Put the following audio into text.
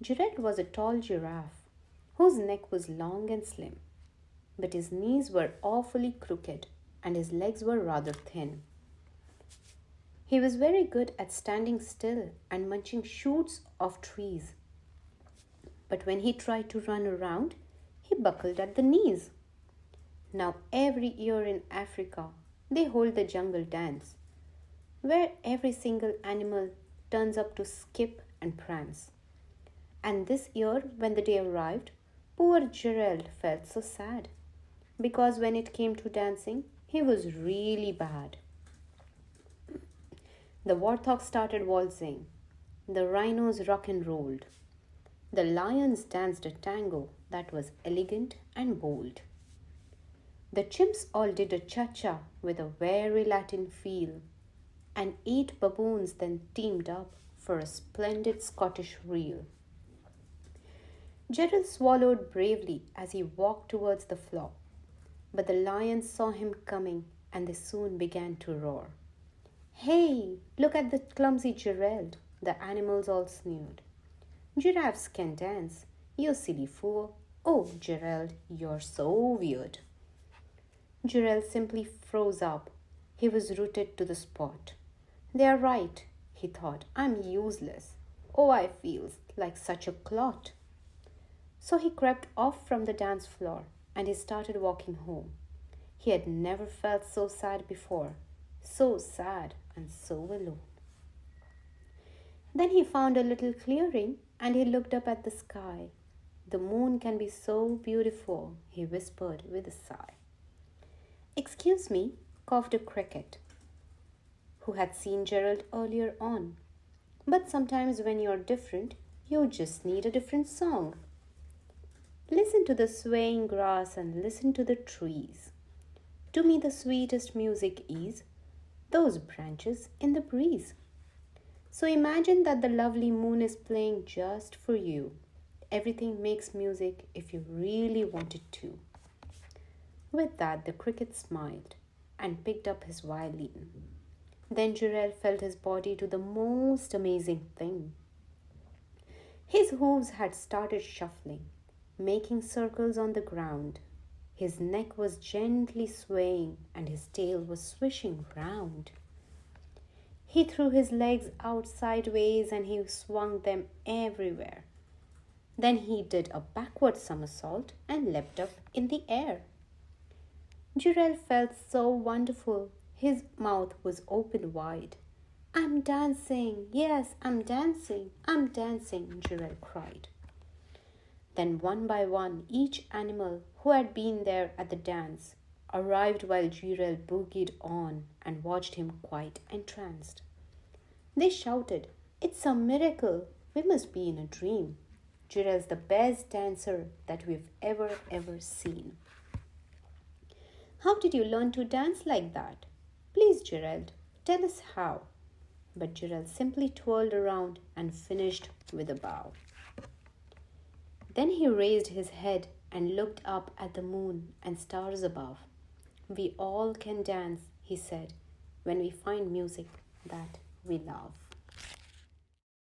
Gerald was a tall giraffe whose neck was long and slim, but his knees were awfully crooked and his legs were rather thin. He was very good at standing still and munching shoots of trees, but when he tried to run around, he buckled at the knees. Now, every year in Africa, they hold the jungle dance, where every single animal turns up to skip and prance. And this year, when the day arrived, poor Gerald felt so sad, because when it came to dancing, he was really bad. The warthog started waltzing, the rhinos rock and rolled, the lions danced a tango that was elegant and bold. The chimps all did a cha-cha with a very Latin feel, and 8 baboons then teamed up for a splendid Scottish reel. Gerald swallowed bravely as he walked towards the floor, but the lions saw him coming and they soon began to roar. "Hey, look at the clumsy Gerald," the animals all sneered. "Giraffes can dance, you silly fool. Oh, Gerald, you're so weird." Gerald simply froze up. He was rooted to the spot. "They are right," he thought. "I'm useless. Oh, I feel like such a clot." So he crept off from the dance floor and he started walking home. He had never felt so sad before, so sad and so alone. Then he found a little clearing and he looked up at the sky. "The moon can be so beautiful," he whispered with a sigh. "Excuse me," coughed a cricket, who had seen Gerald earlier on. "But sometimes when you're different, you just need a different song. Listen to the swaying grass and listen to the trees. To me the sweetest music is those branches in the breeze. So imagine that the lovely moon is playing just for you. Everything makes music if you really want it to." With that, the cricket smiled and picked up his violin. Then Gerald felt his body do the most amazing thing. His hooves had started shuffling, making circles on the ground. His neck was gently swaying and his tail was swishing round. He threw his legs out sideways and he swung them everywhere. Then he did a backward somersault and leapt up in the air. Gerald felt so wonderful. His mouth was open wide. "I'm dancing, yes, I'm dancing, Gerald cried. Then one by one, each animal who had been there at the dance arrived while Gerald boogied on and watched him quite entranced. They shouted, "It's a miracle! We must be in a dream. Gerald's the best dancer that we've ever seen." "How did you learn to dance like that? Please, Gerald, tell us how." But Gerald simply twirled around and finished with a bow. Then he raised his head and looked up at the moon and stars above. "We all can dance," he said, "when we find music that we love."